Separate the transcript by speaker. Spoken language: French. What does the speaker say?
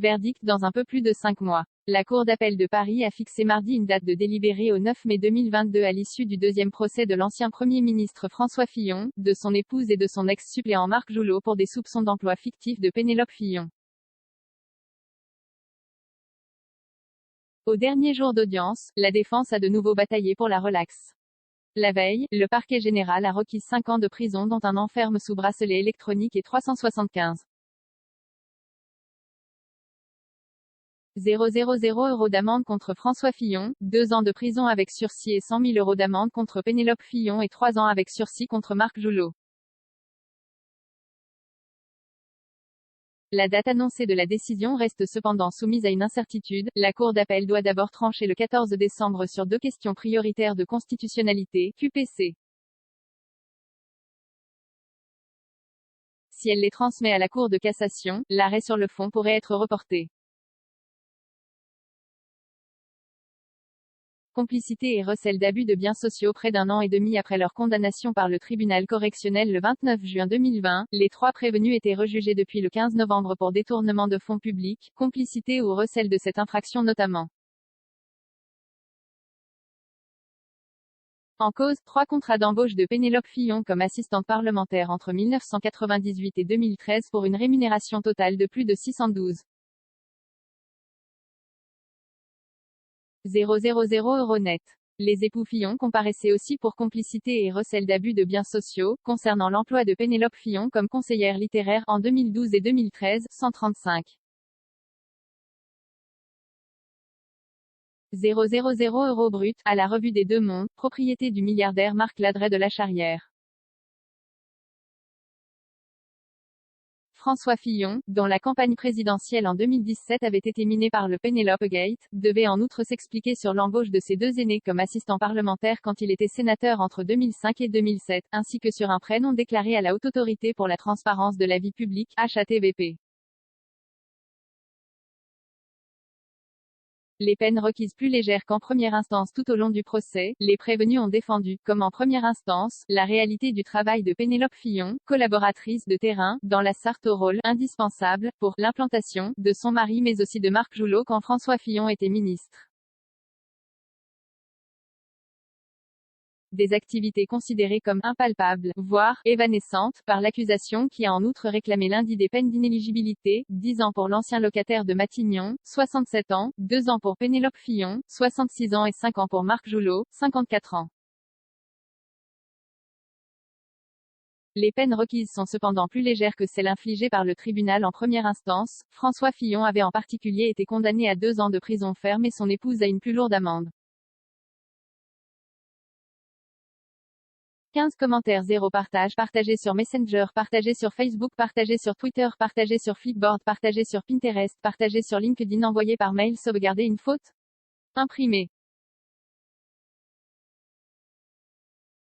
Speaker 1: Verdict dans un peu plus de 5 mois. La Cour d'appel de Paris a fixé mardi une date de délibéré au 9 mai 2022 à l'issue du deuxième procès de l'ancien Premier ministre François Fillon, de son épouse et de son ex-suppléant Marc Joulot pour des soupçons d'emploi fictif de Pénélope Fillon. Au dernier jour d'audience, la défense a de nouveau bataillé pour la relaxe. La veille, le parquet général a requis 5 ans de prison dont un an ferme sous bracelet électronique et 375 000 € d'amende contre François Fillon, 2 ans de prison avec sursis et 100 000 € d'amende contre Pénélope Fillon et 3 ans avec sursis contre Marc Joulot. La date annoncée de la décision reste cependant soumise à une incertitude. La Cour d'appel doit d'abord trancher le 14 décembre sur 2 questions prioritaires de constitutionnalité, QPC. Si elle les transmet à la Cour de cassation, l'arrêt sur le fond pourrait être reporté. Complicité et recel d'abus de biens sociaux. Près d'un an et demi après leur condamnation par le tribunal correctionnel le 29 juin 2020, les 3 prévenus étaient rejugés depuis le 15 novembre pour détournement de fonds publics, complicité ou recel de cette infraction notamment. En cause, 3 contrats d'embauche de Pénélope Fillon comme assistante parlementaire entre 1998 et 2013 pour une rémunération totale de plus de 612 000 € net. Les époux Fillon comparaissaient aussi pour complicité et recel d'abus de biens sociaux, concernant l'emploi de Pénélope Fillon comme conseillère littéraire en 2012 et 2013, 135 000 € brut, à la Revue des Deux Mondes, propriété du milliardaire Marc Ladret de la Charrière. François Fillon, dont la campagne présidentielle en 2017 avait été minée par le Pénélope Gate, devait en outre s'expliquer sur l'embauche de ses 2 aînés comme assistant parlementaire quand il était sénateur entre 2005 et 2007, ainsi que sur un prêt non déclaré à la Haute Autorité pour la transparence de la vie publique, HATVP. Les peines requises plus légères qu'en première instance. Tout au long du procès, les prévenus ont défendu, comme en première instance, la réalité du travail de Pénélope Fillon, collaboratrice de terrain, dans la Sarthe au rôle indispensable, pour l'implantation, de son mari mais aussi de Marc Joulot quand François Fillon était ministre. Des activités considérées comme impalpables, voire évanescentes, par l'accusation qui a en outre réclamé lundi des peines d'inéligibilité, 10 ans pour l'ancien locataire de Matignon, 67 ans, 2 ans pour Pénélope Fillon, 66 ans et 5 ans pour Marc Joulot, 54 ans. Les peines requises sont cependant plus légères que celles infligées par le tribunal en première instance. François Fillon avait en particulier été condamné à 2 ans de prison ferme et son épouse à une plus lourde amende. 15 commentaires, 0 partage, partagé sur Messenger, partagé sur Facebook, partagé sur Twitter, partagé sur Flipboard, partagé sur Pinterest, partagé sur LinkedIn, envoyé par mail, sauvegarder une faute, imprimé.